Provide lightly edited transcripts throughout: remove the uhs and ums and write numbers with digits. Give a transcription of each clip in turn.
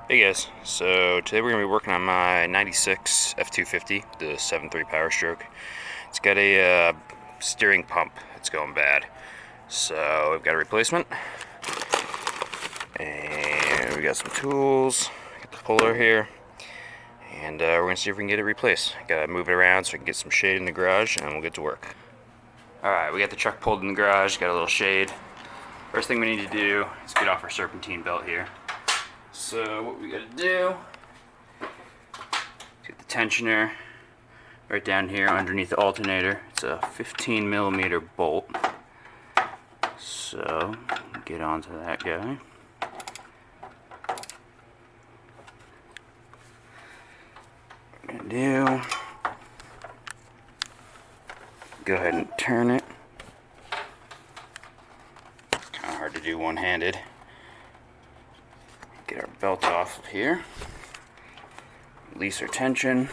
Hey guys, so today we're going to be working on my 96 F250, the 7.3 Powerstroke. It's got a steering pump that's going bad, so we've got a replacement, and we got some tools, got the puller here, and we're going to see if we can get it replaced. Got to move it around so I can get some shade in the garage, and we'll get to work. Alright, we got the truck pulled in the garage, got a little shade. First thing we need to do is get off our serpentine belt here. So what we gotta do, get the tensioner right down here underneath the alternator. It's a 15mm bolt. So get onto that guy. What we're gonna do, go ahead and turn it. Kind of hard to do one-handed. Get our belt off of here. Release our tension.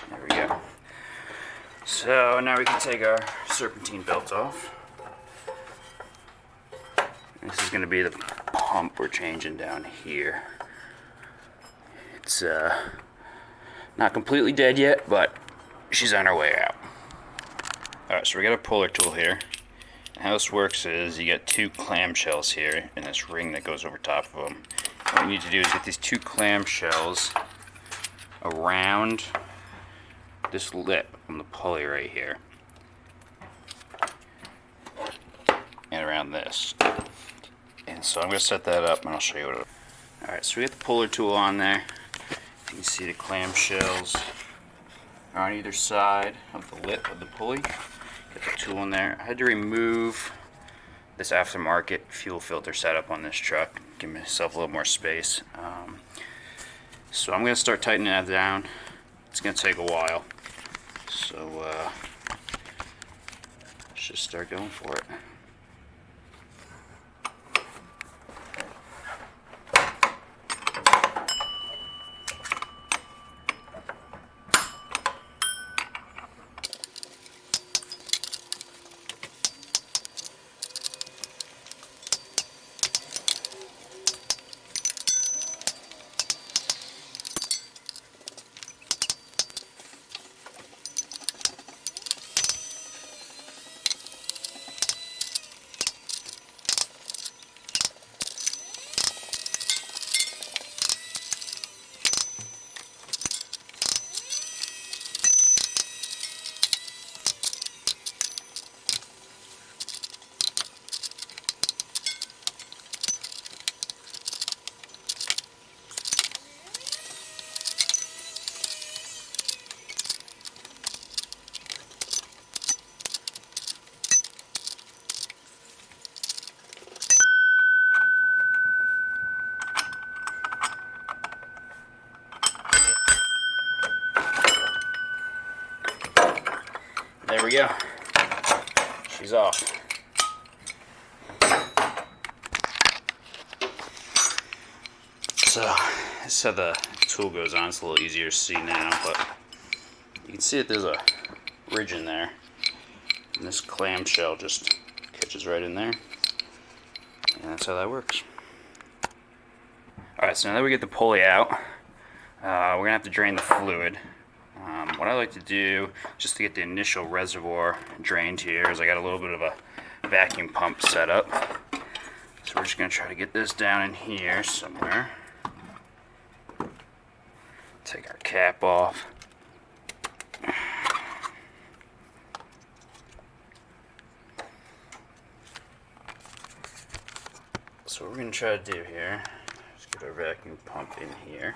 There we go. So now we can take our serpentine belt off. This is going to be the pump we're changing down here. It's not completely dead yet, but she's on her way out. Alright, so we got a puller tool here. How this works is you get two clamshells here in this ring that goes over top of them. What you need to do is get these two clamshells around this lip on the pulley right here, and around this. And so I'm going to set that up and I'll show you what it is. Alright, so we get the puller tool on there. You can see the clamshells are on either side of the lip of the pulley. Get the tool in there. I had to remove this aftermarket fuel filter setup on this truck, give myself a little more space. So I'm going to start tightening that down. It's going to take a while. So let's just start going for it. There we go. She's off. So this is how the tool goes on. It's a little easier to see now, but you can see that there's a ridge in there. And this clamshell just catches right in there. And that's how that works. Alright, so now that we get the pulley out, we're going to have to drain the fluid. What I like to do, just to get the initial reservoir drained here, is I got a little bit of a vacuum pump set up. So we're just going to try to get this down in here somewhere. Take our cap off. So what we're going to try to do here is get our vacuum pump in here.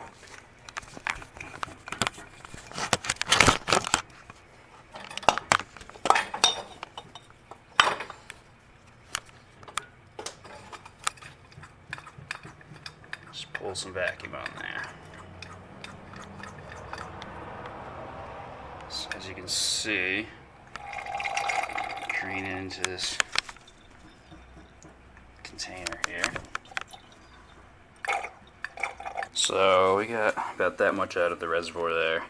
Just pull some vacuum on there. So as you can see, drain into this container here. So we got about that much out of the reservoir there.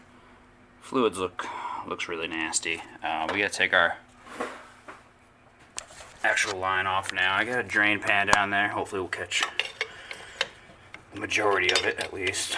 Fluids looks really nasty. We gotta take our actual line off now. I got a drain pan down there. Hopefully we'll catch the majority of it at least.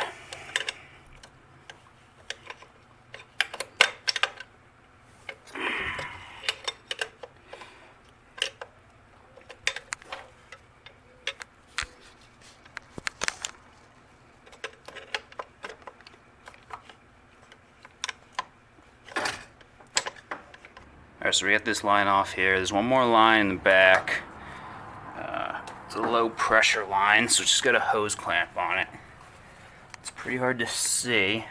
Alright, so we got this line off here. There's one more line in the back. It's a low pressure line, so it's just got a hose clamp on it. It's pretty hard to see.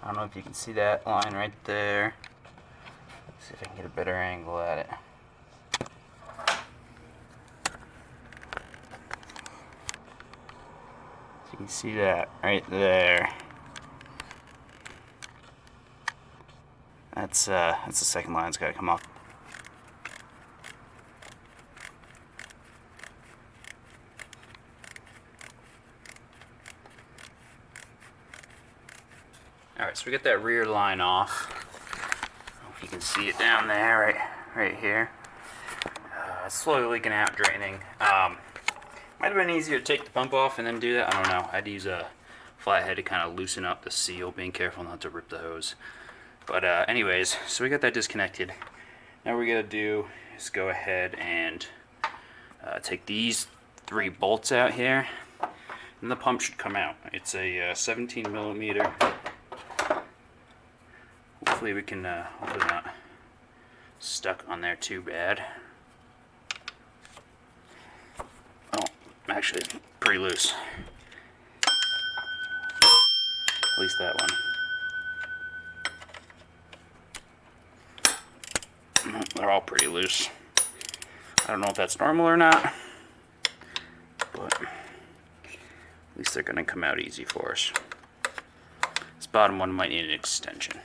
I don't know if you can see that line right there. Let's see if I can get a better angle at it. So you can see that right there. That's the second line that's got to come off. Alright, so we get that rear line off. I don't know if you can see it down there, right here. It's slowly leaking out, draining. Might have been easier to take the pump off and then do that. I don't know. I'd use a flathead to kind of loosen up the seal, being careful not to rip the hose. But anyways, so we got that disconnected. Now what we gotta do is go ahead and take these 3 bolts out here, and the pump should come out. It's a 17 millimeter. Hopefully we can, hopefully not stuck on there too bad. Oh, actually it's pretty loose. At least that one. They're all pretty loose. I don't know if that's normal or not, but at least they're gonna come out easy for us. This bottom one might need an extension.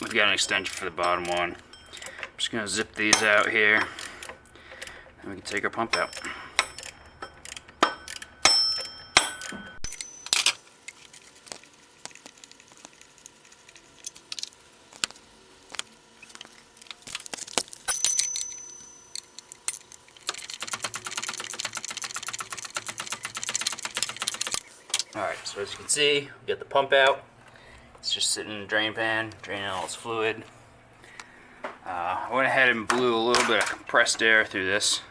We've got an extension for the bottom one. I'm just gonna zip these out here, and we can take our pump out. Alright, so as you can see, we got the pump out. It's just sitting in the drain pan, draining all its fluid. I went ahead and blew a little bit of compressed air through this.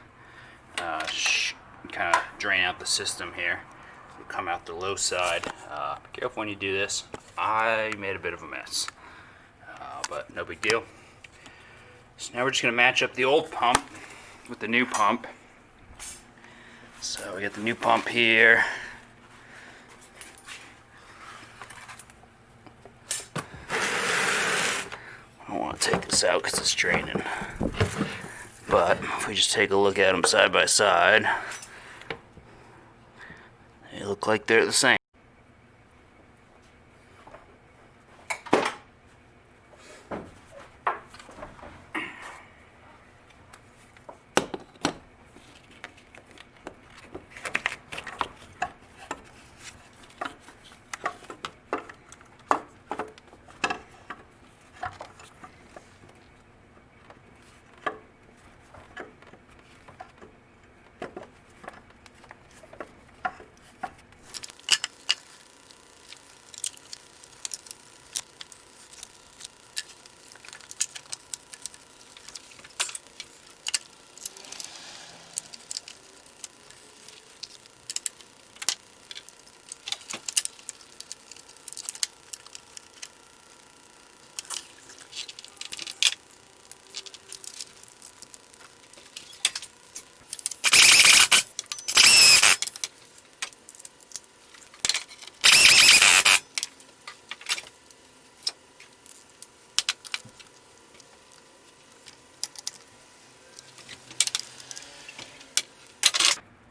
Kind of drain out the system here. It'll come out the low side. Be careful when you do this. I made a bit of a mess, but no big deal. So now we're just going to match up the old pump with the new pump. So we got the new pump here. I don't want to take this out because it's draining. But if we just take a look at them side by side, they look like they're the same.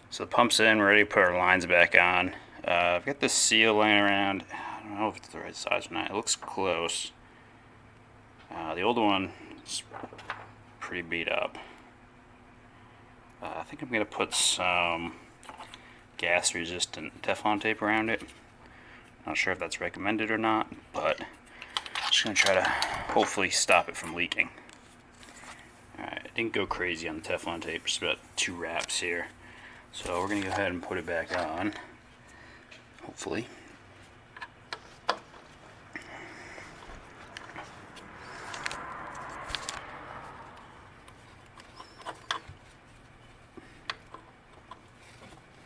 So the pump's in, we're ready to put our lines back on. I've got this seal laying around. I don't know if it's the right size or not. It looks close. The old one is pretty beat up. I think I'm going to put some gas resistant Teflon tape around it. Not sure if that's recommended or not, but I'm just going to try to hopefully stop it from leaking. Alright, I didn't go crazy on the Teflon tape, just about 2 wraps here. So we're going to go ahead and put it back on, hopefully.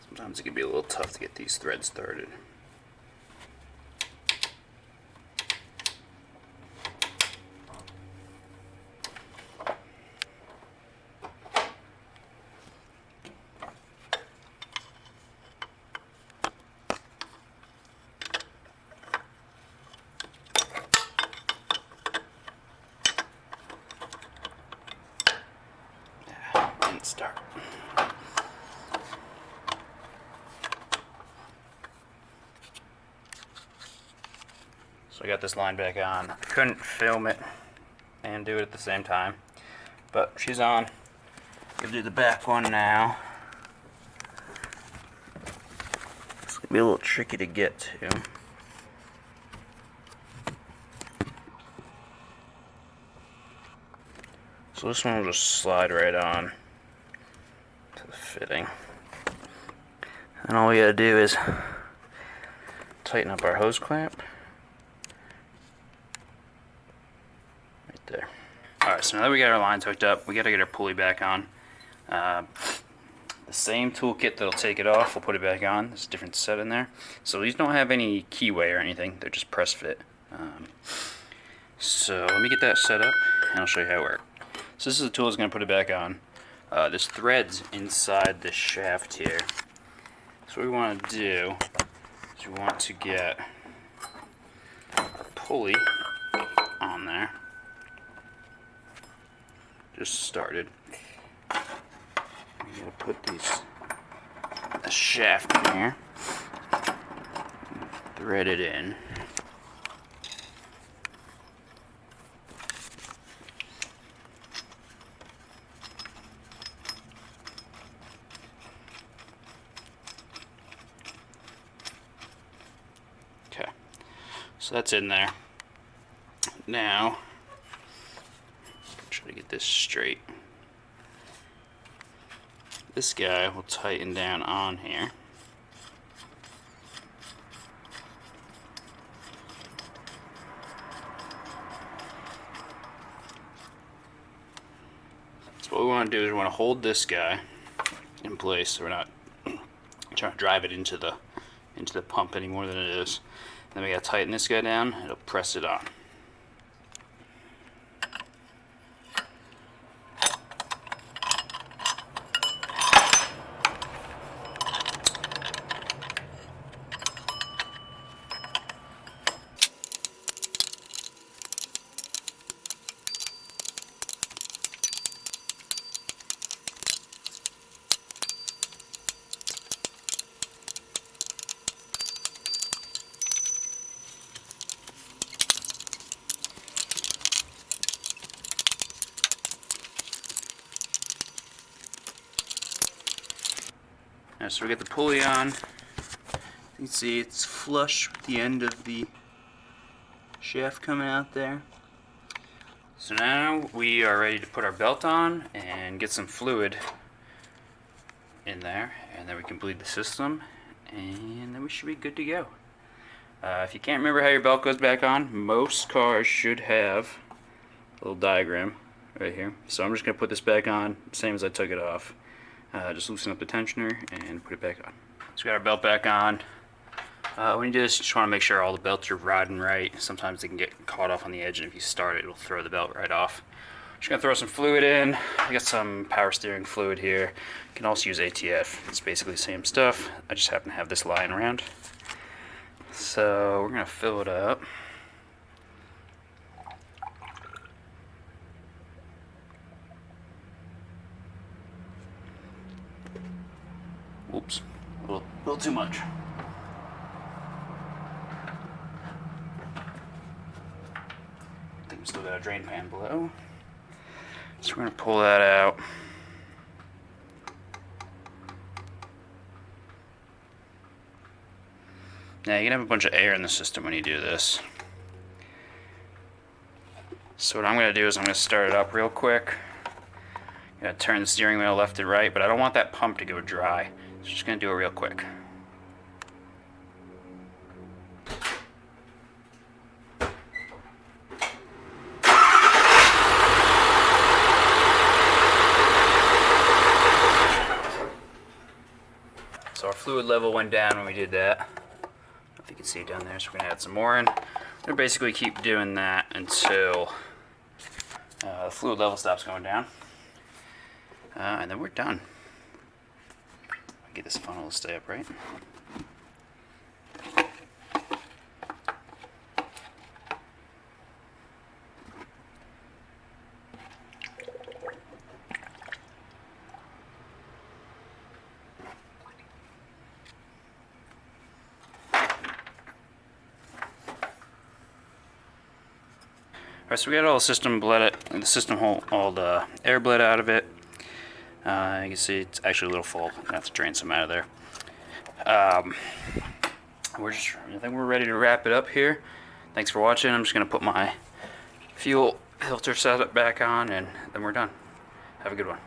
Sometimes it can be a little tough to get these threads started. Didn't start. So I got this line back on. I couldn't film it and do it at the same time, but she's on. Gonna do the back one now. It's gonna be a little tricky to get to. So this one will just slide right on to the fitting. And all we gotta do is tighten up our hose clamp. Right there. Alright, so now that we got our lines hooked up, we gotta get our pulley back on. The same toolkit that'll take it off, we'll put it back on. There's a different set in there. So these don't have any keyway or anything, they're just press fit. So let me get that set up and I'll show you how it works. So this is the tool that's going to put it back on. There's threads inside this shaft here. So what we want to do is we want to get our pulley on there. Just started. I'm going to put the shaft in here. Thread it in. Okay, so that's in there. Now, try to get this straight. This guy will tighten down on here. So what we want to do is we want to hold this guy in place so we're not trying to drive it into the pump any more than it is. Then we gotta tighten this guy down, it'll press it on. So we get the pulley on. You can see it's flush with the end of the shaft coming out there. So now we are ready to put our belt on and get some fluid in there, and then we can bleed the system, and then we should be good to go. If you can't remember how your belt goes back on, most cars should have a little diagram right here. So I'm just going to put this back on, same as I took it off. Just loosen up the tensioner and put it back on. So we got our belt back on. When you do this, you just want to make sure all the belts are riding right. Sometimes they can get caught off on the edge, and if you start it, it'll throw the belt right off. Just gonna throw some fluid in. I got some power steering fluid here. You can also use ATF. It's basically the same stuff. I just happen to have this lying around. So we're gonna fill it up. Oops, a little too much. I think we still got a drain pan below. So we're going to pull that out. Now you can have a bunch of air in the system when you do this. So what I'm going to do is I'm going to start it up real quick. Gotta turn the steering wheel left and right, but I don't want that pump to go dry. So just gonna do it real quick. So our fluid level went down when we did that. I don't know if you can see it down there, so we're gonna add some more in. We're gonna basically keep doing that until the fluid level stops going down. And then we're done. Get this funnel to stay upright. Alright, so we got all the system bled, all the air bled out of it. You can see it's actually a little full. I have to drain some out of there. I think we're ready to wrap it up here. Thanks for watching. I'm just gonna put my fuel filter setup back on, and then we're done. Have a good one.